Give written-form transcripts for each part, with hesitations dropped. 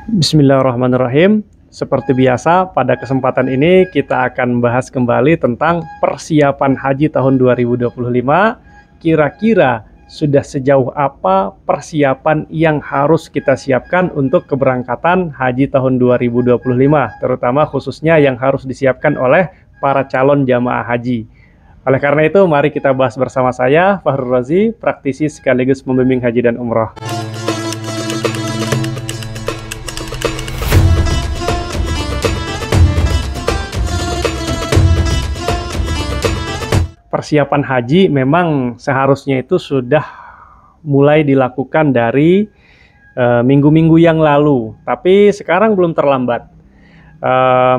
Bismillahirrahmanirrahim. Seperti biasa, pada kesempatan ini kita akan bahas kembali tentang persiapan haji tahun 2025. Kira-kira sudah sejauh apa persiapan yang harus kita siapkan untuk keberangkatan haji tahun 2025, terutama khususnya yang harus disiapkan oleh para calon jamaah haji. Oleh karena itu, mari kita bahas bersama saya, Fahrul Razi, praktisi sekaligus pembimbing haji dan umroh. Persiapan haji memang seharusnya itu sudah mulai dilakukan dari minggu-minggu yang lalu, tapi sekarang belum terlambat.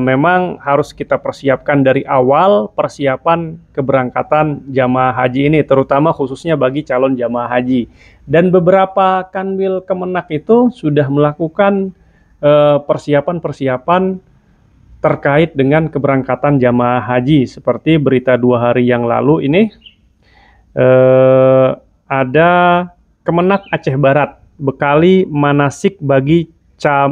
Memang harus kita persiapkan dari awal persiapan keberangkatan jamaah haji ini, terutama khususnya bagi calon jamaah haji. Dan beberapa kanwil Kemenak itu sudah melakukan persiapan-persiapan terkait dengan keberangkatan jamaah haji. Seperti berita 2 hari yang lalu ini, ada Kemenak Aceh Barat bekali manasik bagi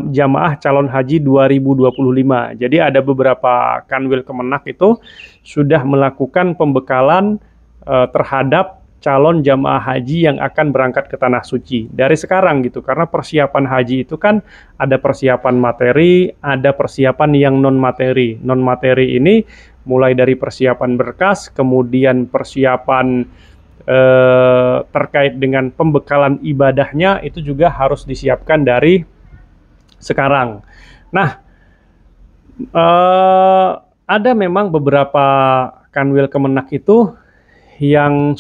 jamaah calon haji 2025. Jadi ada beberapa kanwil Kemenak itu sudah melakukan pembekalan terhadap calon jamaah haji yang akan berangkat ke Tanah Suci dari sekarang gitu, karena persiapan haji itu kan ada persiapan materi, ada persiapan yang non materi. Non materi ini mulai dari persiapan berkas, kemudian persiapan terkait dengan pembekalan ibadahnya itu juga harus disiapkan dari sekarang. Nah, ada memang beberapa kanwil Kemenak itu yang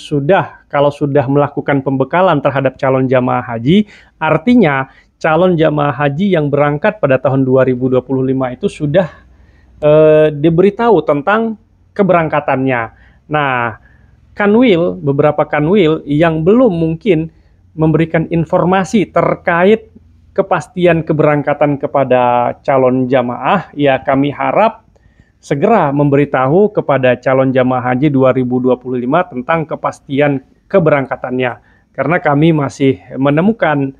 kalau sudah melakukan pembekalan terhadap calon jamaah haji, artinya calon jamaah haji yang berangkat pada tahun 2025 itu sudah diberitahu tentang keberangkatannya. Nah, beberapa kanwil yang belum mungkin memberikan informasi terkait kepastian keberangkatan kepada calon jamaah, ya kami harap segera memberitahu kepada calon jamaah haji 2025 tentang kepastian keberangkatannya. Karena kami masih menemukan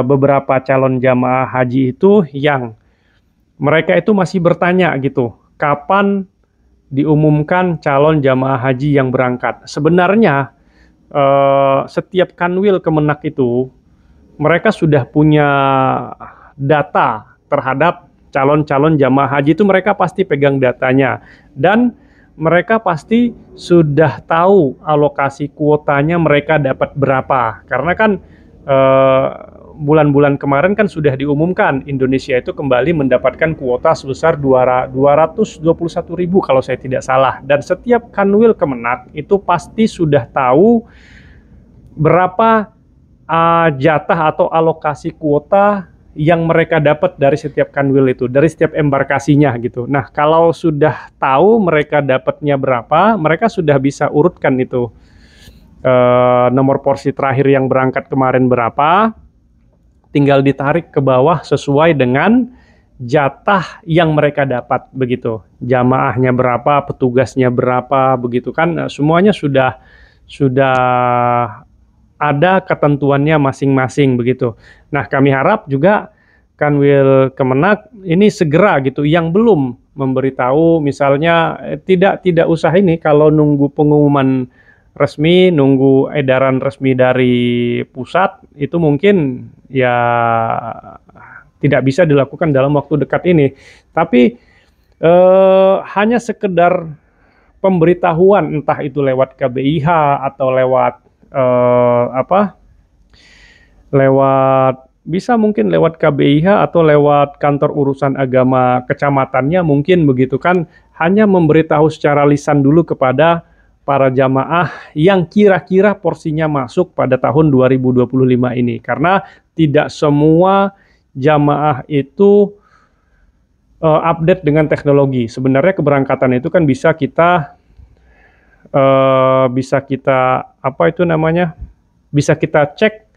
beberapa calon jamaah haji itu yang mereka itu masih bertanya gitu, kapan diumumkan calon jamaah haji yang berangkat. Sebenarnya setiap kanwil Kemenak itu mereka sudah punya data terhadap calon-calon jamaah haji itu, mereka pasti pegang datanya, dan mereka pasti sudah tahu alokasi kuotanya mereka dapat berapa. Karena kan bulan-bulan kemarin kan sudah diumumkan Indonesia itu kembali mendapatkan kuota sebesar 221.000 kalau saya tidak salah, dan setiap kanwil Kemenak itu pasti sudah tahu berapa jatah atau alokasi kuota yang mereka dapat dari setiap kanwil itu, dari setiap embarkasinya gitu. Nah, kalau sudah tahu mereka dapatnya berapa, mereka sudah bisa urutkan itu nomor porsi terakhir yang berangkat kemarin berapa, tinggal ditarik ke bawah sesuai dengan jatah yang mereka dapat begitu. Jamaahnya berapa, petugasnya berapa, begitu kan, semuanya sudah ada ketentuannya masing-masing begitu. Nah, kami harap juga kanwil Kemenak ini segera gitu, yang belum memberitahu, misalnya tidak usah ini kalau nunggu pengumuman resmi, nunggu edaran resmi dari pusat, itu mungkin ya tidak bisa dilakukan dalam waktu dekat ini. Tapi hanya sekedar pemberitahuan, entah itu lewat KBIH atau lewat bisa mungkin lewat KBIH atau lewat kantor urusan agama kecamatannya mungkin begitu kan, hanya memberitahu secara lisan dulu kepada para jamaah yang kira-kira porsinya masuk pada tahun 2025 ini. Karena tidak semua jamaah itu update dengan teknologi. Sebenarnya keberangkatan itu kan bisa kita bisa kita cek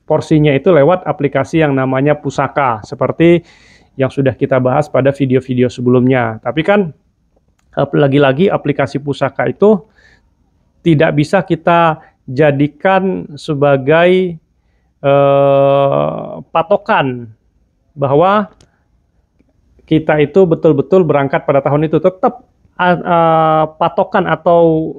porsinya itu lewat aplikasi yang namanya Pusaka, seperti yang sudah kita bahas pada video-video sebelumnya. Tapi kan lagi-lagi aplikasi Pusaka itu tidak bisa kita jadikan sebagai patokan bahwa kita itu betul-betul berangkat pada tahun itu. Tetap patokan atau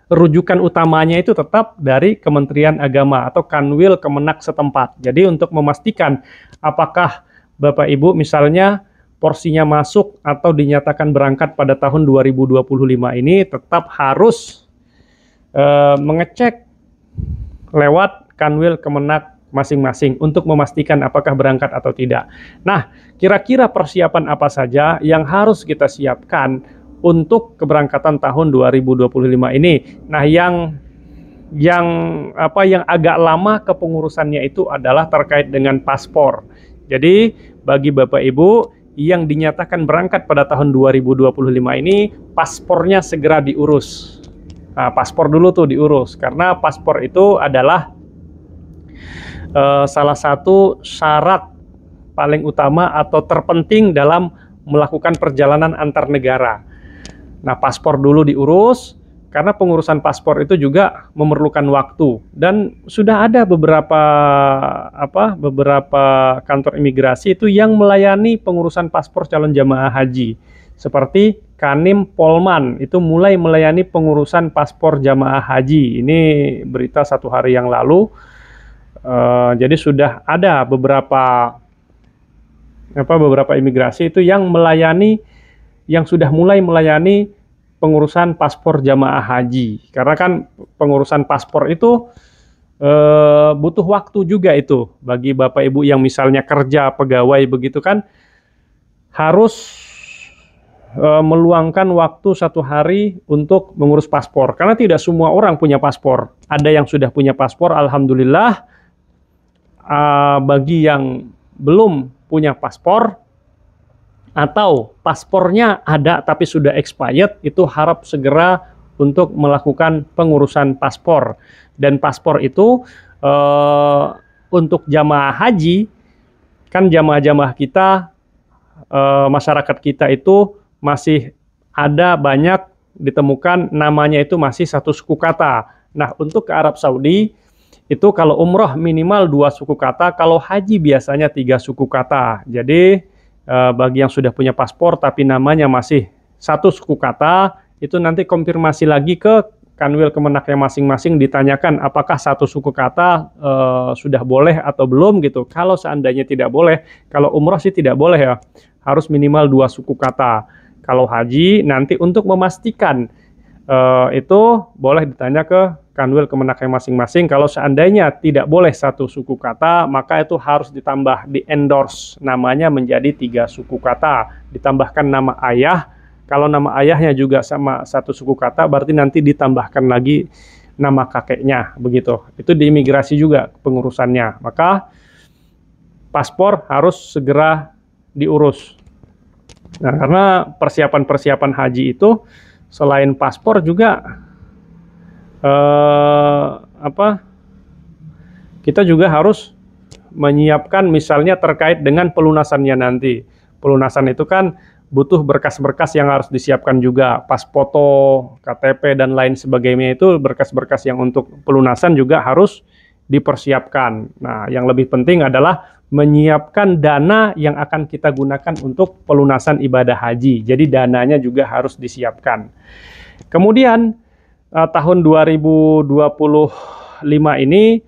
rujukan utamanya itu tetap dari Kementerian Agama atau Kanwil Kemenak setempat. Jadi untuk memastikan apakah Bapak Ibu misalnya porsinya masuk atau dinyatakan berangkat pada tahun 2025 ini, tetap harus mengecek lewat Kanwil Kemenak masing-masing untuk memastikan apakah berangkat atau tidak. Nah, kira-kira persiapan apa saja yang harus kita siapkan untuk keberangkatan tahun 2025 ini? Nah, yang agak lama kepengurusannya itu adalah terkait dengan paspor. Jadi, bagi Bapak Ibu yang dinyatakan berangkat pada tahun 2025 ini, paspornya segera diurus. Nah, paspor dulu tuh diurus, karena paspor itu adalah salah satu syarat paling utama atau terpenting dalam melakukan perjalanan antar negara. Nah, paspor dulu diurus, karena pengurusan paspor itu juga memerlukan waktu, dan sudah ada beberapa kantor imigrasi itu yang melayani pengurusan paspor calon jamaah haji. Seperti Kanim Polman itu mulai melayani pengurusan paspor jamaah haji. Ini berita 1 hari yang lalu. Jadi sudah ada beberapa imigrasi itu yang sudah mulai melayani pengurusan paspor jamaah haji. Karena kan pengurusan paspor itu butuh waktu juga itu bagi Bapak Ibu yang misalnya kerja pegawai begitu kan, harus meluangkan waktu 1 hari untuk mengurus paspor. Karena tidak semua orang punya paspor. Ada yang sudah punya paspor, alhamdulillah. Bagi yang belum punya paspor atau paspornya ada tapi sudah expired, itu harap segera untuk melakukan pengurusan paspor. Dan paspor itu untuk jamaah haji, kan jamaah-jamaah kita, masyarakat kita itu masih ada banyak ditemukan namanya itu masih satu suku kata. Nah, untuk ke Arab Saudi itu kalau umroh minimal 2 suku kata, kalau haji biasanya 3 suku kata. Jadi bagi yang sudah punya paspor tapi namanya masih satu suku kata, itu nanti konfirmasi lagi ke Kanwil Kemenaknya masing-masing, ditanyakan apakah satu suku kata sudah boleh atau belum gitu. Kalau seandainya tidak boleh, kalau umroh sih tidak boleh ya, harus minimal 2 suku kata. Kalau haji nanti untuk memastikan itu boleh ditanya ke Kanwil Kemenaknya masing-masing. Kalau seandainya tidak boleh satu suku kata, maka itu harus ditambah, di-endorse namanya menjadi 3 suku kata. Ditambahkan nama ayah. Kalau nama ayahnya juga sama satu suku kata, berarti nanti ditambahkan lagi nama kakeknya, begitu. Itu di imigrasi juga pengurusannya. Maka paspor harus segera diurus. Nah, karena persiapan-persiapan haji itu selain paspor juga kita juga harus menyiapkan misalnya terkait dengan pelunasannya nanti. Pelunasan itu kan butuh berkas-berkas yang harus disiapkan juga, pas foto, KTP dan lain sebagainya, itu berkas-berkas yang untuk pelunasan juga harus dipersiapkan. Nah, yang lebih penting adalah menyiapkan dana yang akan kita gunakan untuk pelunasan ibadah haji. Jadi dananya juga harus disiapkan. Kemudian tahun 2025 ini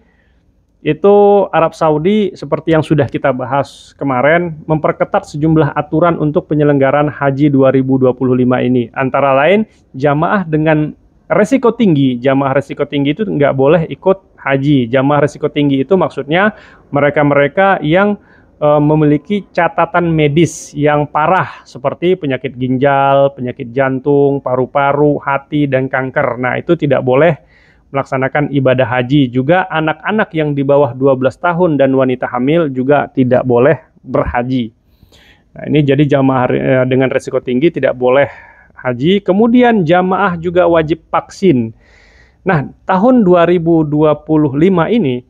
itu Arab Saudi seperti yang sudah kita bahas kemarin memperketat sejumlah aturan untuk penyelenggaraan haji 2025 ini. Antara lain jamaah dengan resiko tinggi. Jamaah resiko tinggi itu nggak boleh ikut haji. Jamaah resiko tinggi itu maksudnya mereka-mereka yang memiliki catatan medis yang parah seperti penyakit ginjal, penyakit jantung, paru-paru, hati, dan kanker. Nah, itu tidak boleh melaksanakan ibadah haji. Juga anak-anak yang di bawah 12 tahun dan wanita hamil juga tidak boleh berhaji. Nah, ini jadi jamaah dengan risiko tinggi tidak boleh haji. Kemudian jamaah juga wajib vaksin. Nah, tahun 2025 ini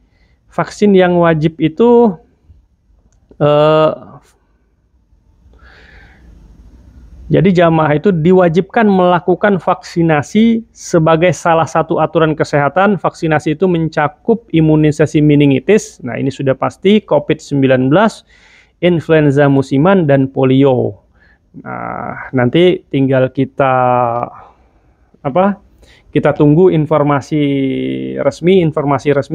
vaksin yang wajib itu jadi jamaah itu diwajibkan melakukan vaksinasi sebagai salah satu aturan kesehatan. Vaksinasi itu mencakup imunisasi meningitis. Nah, ini sudah pasti COVID-19, influenza musiman, dan polio. Nah, nanti tinggal kita tunggu informasi resmi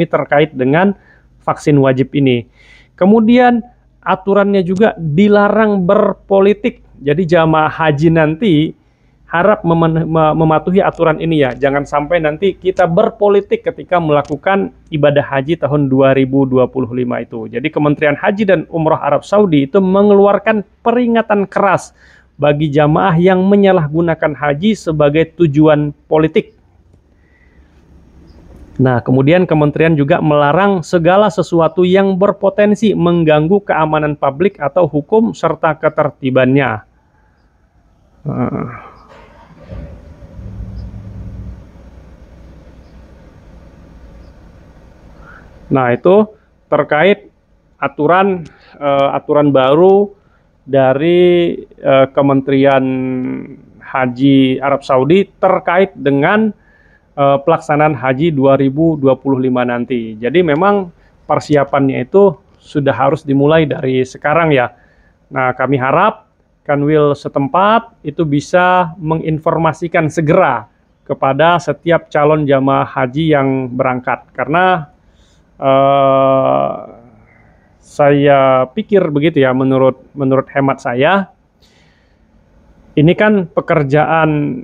terkait dengan vaksin wajib ini. Kemudian aturannya juga dilarang berpolitik. Jadi jamaah haji nanti harap mematuhi aturan ini ya. Jangan sampai nanti kita berpolitik ketika melakukan ibadah haji tahun 2025 itu. Jadi Kementerian Haji dan Umroh Arab Saudi itu mengeluarkan peringatan keras bagi jamaah yang menyalahgunakan haji sebagai tujuan politik. Nah, kemudian kementerian juga melarang segala sesuatu yang berpotensi mengganggu keamanan publik atau hukum serta ketertibannya. Nah, itu terkait aturan baru dari Kementerian Haji Arab Saudi terkait dengan pelaksanaan haji 2025 nanti. Jadi memang persiapannya itu sudah harus dimulai dari sekarang ya. Nah, kami harap Kanwil setempat itu bisa menginformasikan segera kepada setiap calon jamaah haji yang berangkat. Karena saya pikir begitu ya, menurut hemat saya, ini kan pekerjaan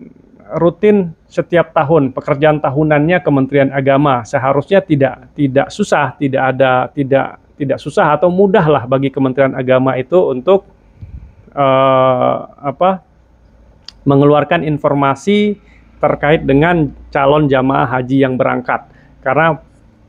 rutin setiap tahun, pekerjaan tahunannya Kementerian Agama. Seharusnya tidak susah, tidak susah atau mudah lah bagi Kementerian Agama itu untuk mengeluarkan informasi terkait dengan calon jamaah haji yang berangkat. Karena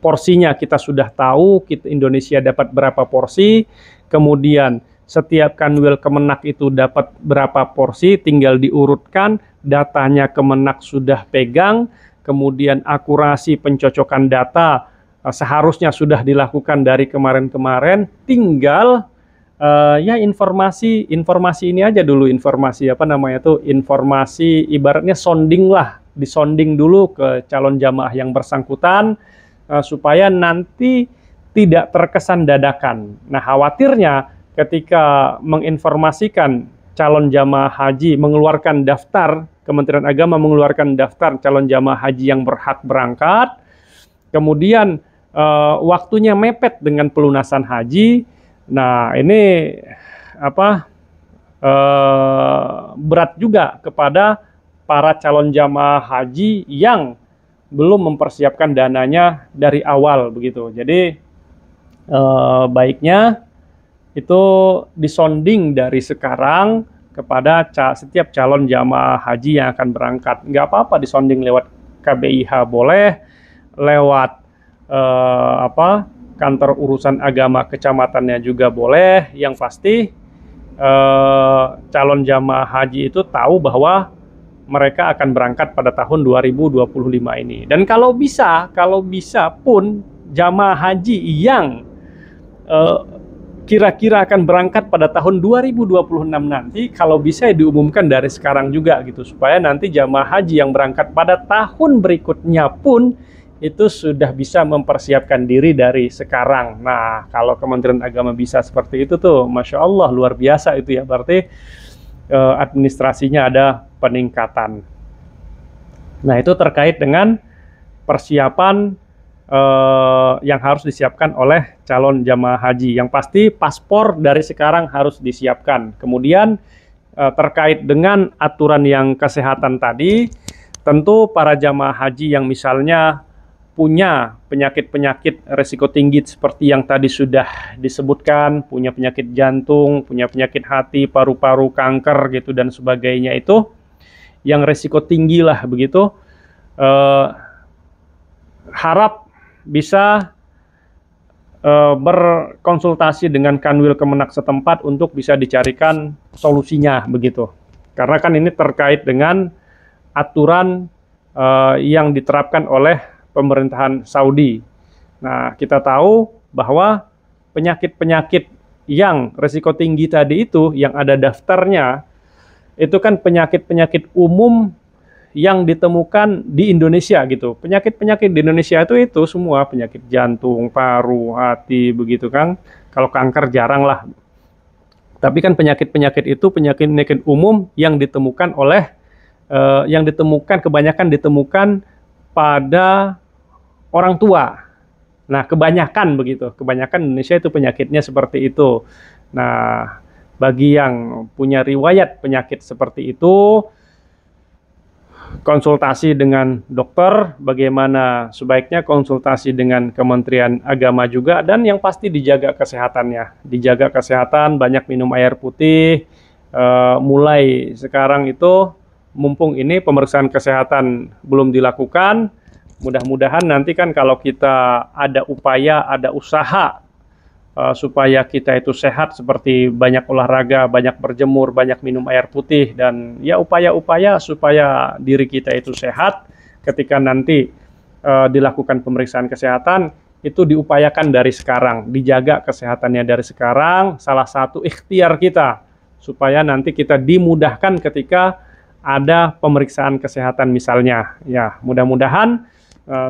porsinya kita sudah tahu, Indonesia dapat berapa porsi, kemudian setiap Kanwil Kemenak itu dapat berapa porsi, tinggal diurutkan, datanya Kemenak sudah pegang, kemudian akurasi pencocokan data seharusnya sudah dilakukan dari kemarin-kemarin, tinggal ya informasi ini aja dulu, informasi ibaratnya sounding lah, disonding dulu ke calon jamaah yang bersangkutan supaya nanti tidak terkesan dadakan. Nah, khawatirnya ketika menginformasikan calon jamaah haji, mengeluarkan daftar, Kementerian Agama mengeluarkan daftar calon jamaah haji yang berhak berangkat, kemudian waktunya mepet dengan pelunasan haji. Nah, ini berat juga kepada para calon jamaah haji yang belum mempersiapkan dananya dari awal begitu. Jadi baiknya itu disonding dari sekarang kepada setiap calon jamaah haji yang akan berangkat. Nggak apa-apa disonding lewat KBIH boleh, lewat kantor urusan agama kecamatannya juga boleh. Yang pasti calon jamaah haji itu tahu bahwa mereka akan berangkat pada tahun 2025 ini. Dan kalau bisa pun jamaah haji yang kira-kira akan berangkat pada tahun 2026 nanti, kalau bisa diumumkan dari sekarang juga gitu, supaya nanti jamaah haji yang berangkat pada tahun berikutnya pun itu sudah bisa mempersiapkan diri dari sekarang. Nah, kalau Kementerian Agama bisa seperti itu tuh, Masya Allah, luar biasa itu ya, berarti administrasinya ada peningkatan. Nah, itu terkait dengan persiapan yang harus disiapkan oleh calon jamaah haji. Yang pasti paspor dari sekarang harus disiapkan. Kemudian terkait dengan aturan yang kesehatan tadi, tentu para jamaah haji yang misalnya punya penyakit-penyakit resiko tinggi seperti yang tadi sudah disebutkan, punya penyakit jantung, punya penyakit hati, paru-paru, kanker gitu dan sebagainya, itu yang resiko tinggi lah begitu, harap bisa berkonsultasi dengan Kanwil Kemenak setempat untuk bisa dicarikan solusinya begitu. Karena kan ini terkait dengan aturan yang diterapkan oleh pemerintahan Saudi. Nah, kita tahu bahwa penyakit-penyakit yang resiko tinggi tadi itu yang ada daftarnya itu kan penyakit-penyakit umum yang ditemukan di Indonesia gitu. Penyakit-penyakit di Indonesia itu semua penyakit jantung, paru, hati begitu kan. Kalau kanker jarang lah. Tapi kan penyakit-penyakit itu penyakit-penyakit umum yang ditemukan kebanyakan ditemukan pada orang tua. Nah, kebanyakan begitu. Kebanyakan Indonesia itu penyakitnya seperti itu. Nah, bagi yang punya riwayat penyakit seperti itu, konsultasi dengan dokter, bagaimana sebaiknya konsultasi dengan Kementerian Agama juga, dan yang pasti dijaga kesehatannya. Dijaga kesehatan, banyak minum air putih, mulai sekarang itu, mumpung ini pemeriksaan kesehatan belum dilakukan, mudah-mudahan nanti kan kalau kita ada upaya, ada usaha, supaya kita itu sehat seperti banyak olahraga, banyak berjemur, banyak minum air putih, dan ya upaya-upaya supaya diri kita itu sehat ketika nanti dilakukan pemeriksaan kesehatan itu diupayakan dari sekarang, dijaga kesehatannya dari sekarang, salah satu ikhtiar kita supaya nanti kita dimudahkan ketika ada pemeriksaan kesehatan misalnya. Ya, mudah-mudahan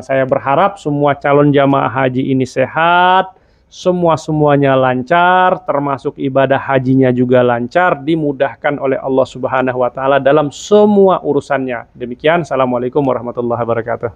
saya berharap semua calon jamaah haji ini sehat, semuanya lancar, termasuk ibadah hajinya juga lancar, dimudahkan oleh Allah Subhanahu wa Ta'ala dalam semua urusannya. Demikian, Assalamualaikum warahmatullahi wabarakatuh.